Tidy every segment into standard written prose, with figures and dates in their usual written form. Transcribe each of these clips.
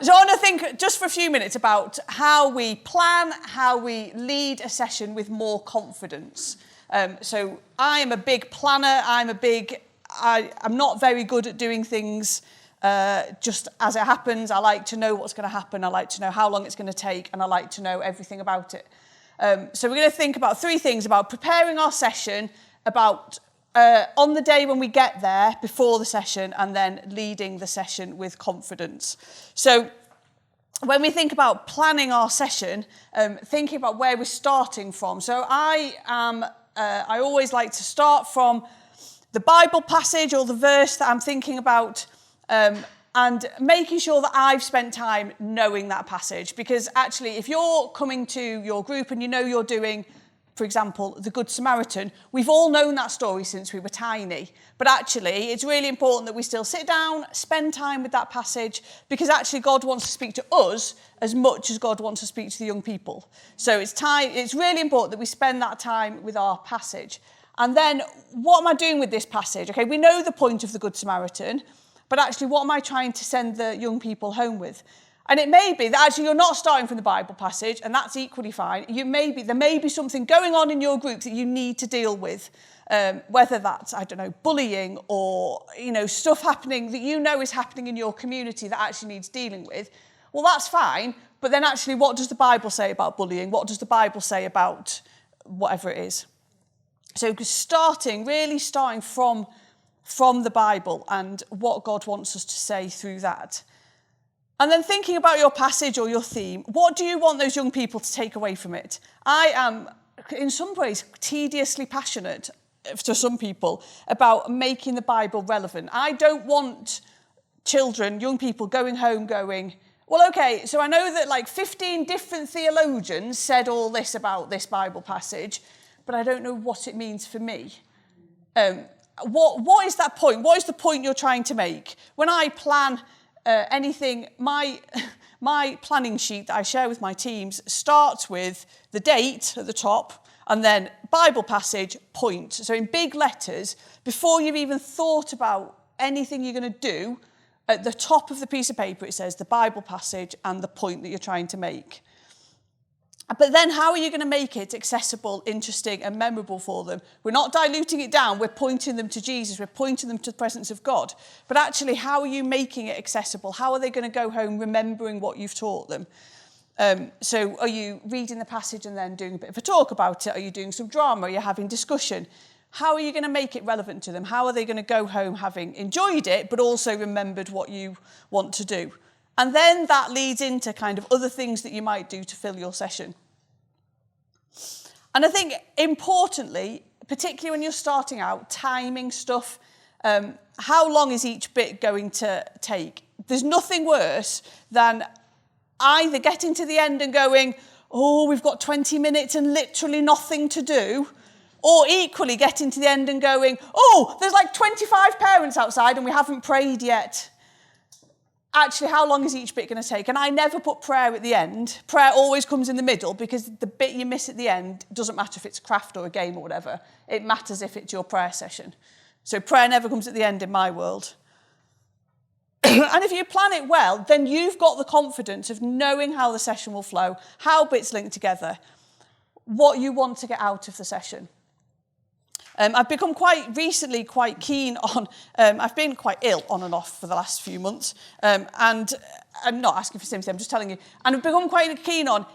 So I want to think just for a few minutes about how we plan, how we lead a session with more confidence. So I am a big planner. I'm not very good at doing things just as it happens. I like to know what's going to happen. I like to know how long it's going to take, and I like to know everything about it. So we're going to think about three things: about preparing our session, about on the day when we get there, before the session, and then leading the session with confidence. So when we think about planning our session, thinking about where we're starting from. So I always like to start from the Bible passage or the verse that I'm thinking about, and making sure that I've spent time knowing that passage. Because actually, if you're coming to your group and you know you're doing, for example, the Good Samaritan, we've all known that story since we were tiny. But actually, it's really important that we still sit down, spend time with that passage, because actually God wants to speak to us as much as God wants to speak to the young people. So it's really important that we spend that time with our passage. And then, what am I doing with this passage? Okay, we know the point of the Good Samaritan, but actually, what am I trying to send the young people home with? And it may be that actually you're not starting from the Bible passage, and that's equally fine. There may be something going on in your group that you need to deal with, whether that's, bullying or, stuff happening that you know is happening in your community that actually needs dealing with. Well, that's fine, but then actually what does the Bible say about bullying? What does the Bible say about whatever it is? So starting from the Bible and what God wants us to say through that. And then thinking about your passage or your theme, what do you want those young people to take away from it? I am, in some ways, tediously passionate to some people about making the Bible relevant. I don't want young people going home going, well, okay, so I know that 15 different theologians said all this about this Bible passage, but I don't know what it means for me. What is that point? What is the point you're trying to make? When I plan anything, my planning sheet that I share with my teams starts with the date at the top and then Bible passage, point. So in big letters, before you've even thought about anything you're going to do, at the top of the piece of paper it says the Bible passage and the point that you're trying to make. But then how are you going to make it accessible, interesting and memorable for them? We're not diluting it down, we're pointing them to Jesus, we're pointing them to the presence of God. But actually, how are you making it accessible? How are they going to go home remembering what you've taught them? So are you reading the passage and then doing a bit of a talk about it? Are you doing some drama? Are you having discussion? How are you going to make it relevant to them? How are they going to go home having enjoyed it, but also remembered what you want to do? And then that leads into kind of other things that you might do to fill your session. And I think importantly, particularly when you're starting out, timing stuff, how long is each bit going to take? There's nothing worse than either getting to the end and going, oh, we've got 20 minutes and literally nothing to do, or equally getting to the end and going, oh, there's 25 parents outside and we haven't prayed yet. Actually, how long is each bit going to take? And I never put prayer at the end. Prayer always comes in the middle because the bit you miss at the end doesn't matter if it's craft or a game or whatever. It matters if it's your prayer session. So prayer never comes at the end in my world. And if you plan it well, then you've got the confidence of knowing how the session will flow, how bits link together, what you want to get out of the session. I've become quite keen on, I've been quite ill on and off for the last few months, and I'm not asking for sympathy, I'm just telling you, and I've become quite keen on,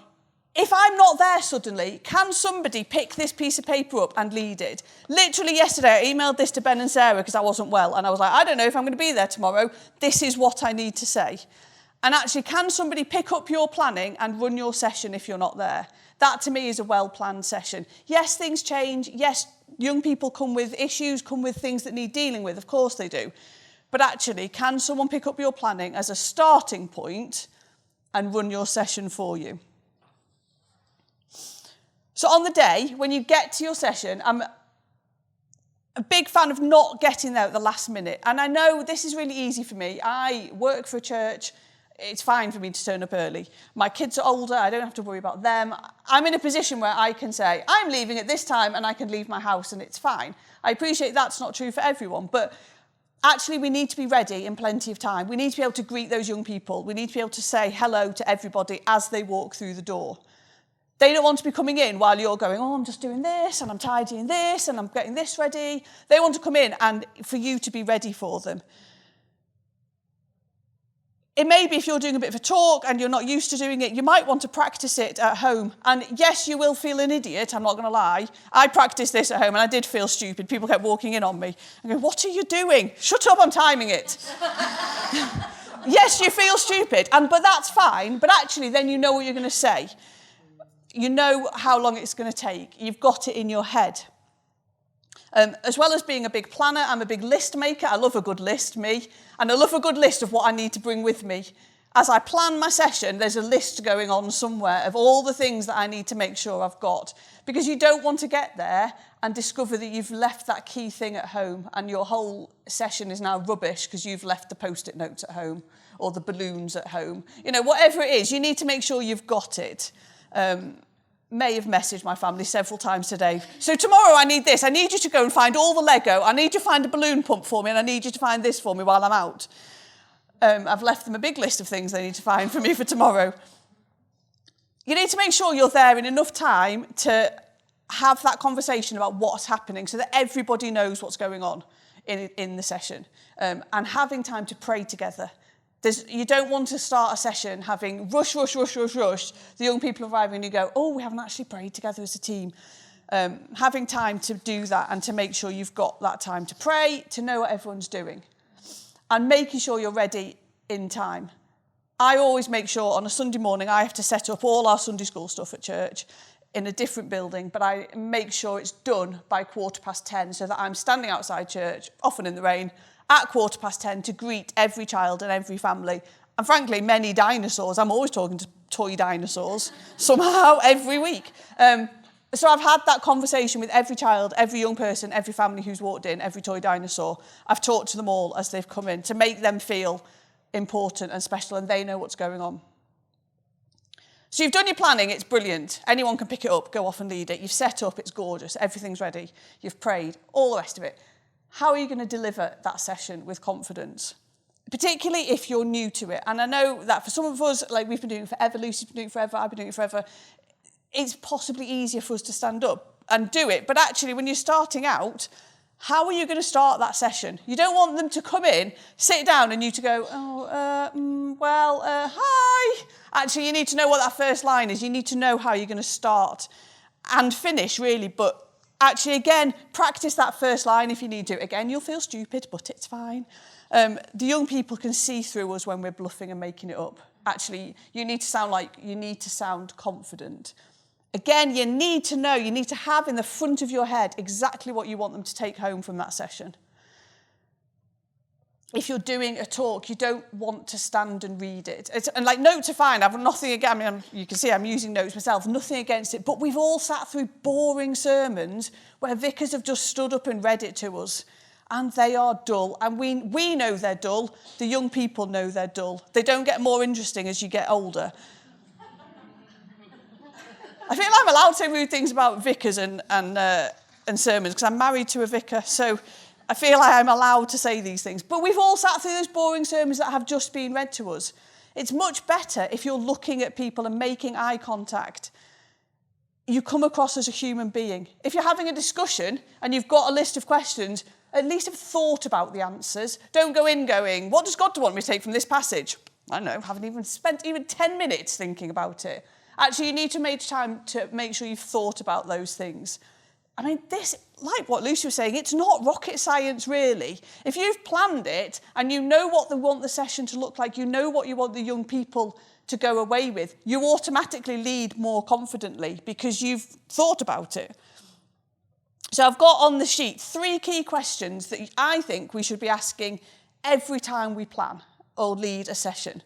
if I'm not there suddenly, can somebody pick this piece of paper up and lead it? Literally yesterday, I emailed this to Ben and Sarah because I wasn't well, and I was like, I don't know if I'm going to be there tomorrow, this is what I need to say. And actually, can somebody pick up your planning and run your session if you're not there? That to me is a well-planned session. Yes, things change. Yes, young people come with issues, come with things that need dealing with. Of course they do. But actually, can someone pick up your planning as a starting point and run your session for you? So on the day, when you get to your session, I'm a big fan of not getting there at the last minute. And I know this is really easy for me. I work for a church. It's fine for me to turn up early. My kids are older, I don't have to worry about them. I'm in a position where I can say, I'm leaving at this time and I can leave my house and it's fine. I appreciate that's not true for everyone, but actually we need to be ready in plenty of time. We need to be able to greet those young people. We need to be able to say hello to everybody as they walk through the door. They don't want to be coming in while you're going, oh, I'm just doing this and I'm tidying this and I'm getting this ready. They want to come in and for you to be ready for them. It may be if you're doing a bit of a talk and you're not used to doing it, you might want to practice it at home. And yes, you will feel an idiot, I'm not going to lie. I practiced this at home and I did feel stupid. People kept walking in on me. I go, what are you doing? Shut up, I'm timing it. Yes, you feel stupid, but that's fine. But actually, then you know what you're going to say. You know how long it's going to take. You've got it in your head. As well as being a big planner, I'm a big list maker. I love a good list, me. And I love a good list of what I need to bring with me. As I plan my session, there's a list going on somewhere of all the things that I need to make sure I've got. Because you don't want to get there and discover that you've left that key thing at home and your whole session is now rubbish because you've left the post-it notes at home or the balloons at home. You know, whatever it is, you need to make sure you've got it. May have messaged my family several times today. So tomorrow I need this. I need you to go and find all the Lego. I need you to find a balloon pump for me and I need you to find this for me while I'm out. I've left them a big list of things they need to find for me for tomorrow. You need to make sure you're there in enough time to have that conversation about what's happening so that everybody knows what's going on in the session. And having time to pray together. You don't want to start a session having rush. The young people arriving and you go, oh, we haven't actually prayed together as a team. Having time to do that and to make sure you've got that time to pray, to know what everyone's doing. And making sure you're ready in time. I always make sure on a Sunday morning I have to set up all our Sunday school stuff at church in a different building, but I make sure it's done by 10:15 so that I'm standing outside church, often in the rain, at 10:15 to greet every child and every family. And frankly, many dinosaurs. I'm always talking to toy dinosaurs somehow every week. So I've had that conversation with every child, every young person, every family who's walked in, every toy dinosaur. I've talked to them all as they've come in to make them feel important and special and they know what's going on. So you've done your planning, it's brilliant. Anyone can pick it up, go off and lead it. You've set up, it's gorgeous, everything's ready. You've prayed, all the rest of it. How are you going to deliver that session with confidence? Particularly if you're new to it. And I know that for some of us, like we've been doing it forever, Lucy's been doing it forever, I've been doing it forever, it's possibly easier for us to stand up and do it. But actually, when you're starting out, how are you going to start that session? You don't want them to come in, sit down, and you to go, hi. Actually, you need to know what that first line is. You need to know how you're going to start and finish, really. But actually, again, practice that first line if you need to. Again, you'll feel stupid, but it's fine. The young people can see through us when we're bluffing and making it up. Actually, you need to sound confident. Again, you need to know, you need to have in the front of your head exactly what you want them to take home from that session. If you're doing a talk, you don't want to stand and read it. And like notes are fine, I've nothing against, I mean, you can see I'm using notes myself, nothing against it, but we've all sat through boring sermons where vicars have just stood up and read it to us, and they are dull. And we know they're dull, the young people know they're dull. They don't get more interesting as you get older. I feel I'm allowed to say rude things about vicars and sermons because I'm married to a vicar, so I feel like I'm allowed to say these things. But we've all sat through those boring sermons that have just been read to us. It's much better if you're looking at people and making eye contact. You come across as a human being. If you're having a discussion and you've got a list of questions, at least have thought about the answers. Don't go in going, what does God want me to take from this passage? I don't know, haven't even spent even 10 minutes thinking about it. Actually, you need to make time to make sure you've thought about those things. I mean, this, like what Lucy was saying, it's not rocket science, really. If you've planned it and you know what you want the session to look like, you know what you want the young people to go away with, you automatically lead more confidently because you've thought about it. So I've got on the sheet 3 key questions that I think we should be asking every time we plan or lead a session.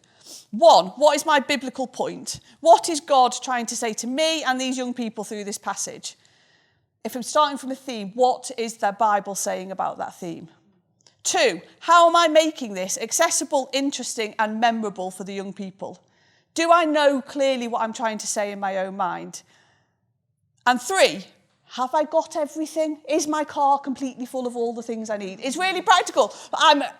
1, what is my biblical point? What is God trying to say to me and these young people through this passage? If I'm starting from a theme, what is the Bible saying about that theme? 2, how am I making this accessible, interesting, and memorable for the young people? Do I know clearly what I'm trying to say in my own mind? And 3, have I got everything? Is my car completely full of all the things I need? It's really practical. I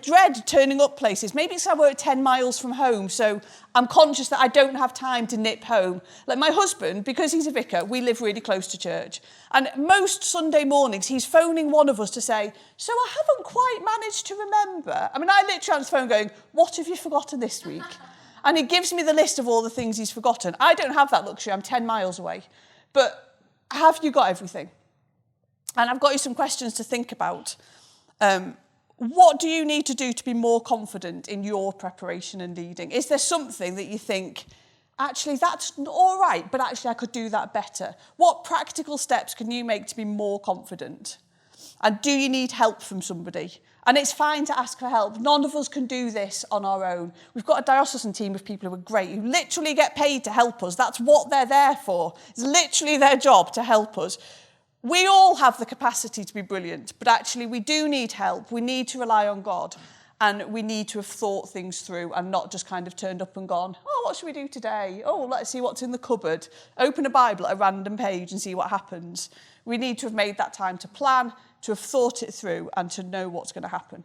dread turning up places. Maybe it's I work 10 miles from home, so I'm conscious that I don't have time to nip home. Like my husband, because he's a vicar, we live really close to church. And most Sunday mornings, he's phoning one of us to say, so I haven't quite managed to remember. I mean, I literally answer the phone going, what have you forgotten this week? And he gives me the list of all the things he's forgotten. I don't have that luxury. I'm 10 miles away. But have you got everything? And I've got you some questions to think about. What do you need to do to be more confident in your preparation and leading? Is there something that you think, actually, that's all right, but actually I could do that better? What practical steps can you make to be more confident? And do you need help from somebody? And it's fine to ask for help. None of us can do this on our own. We've got a diocesan team of people who are great, who literally get paid to help us. That's what they're there for. It's literally their job to help us. We all have the capacity to be brilliant, but actually we do need help. We need to rely on God, and we need to have thought things through and not just kind of turned up and gone, oh, what should we do today? Oh, let's see what's in the cupboard. Open a Bible at a random page and see what happens. We need to have made that time to plan, to have thought it through, and to know what's going to happen.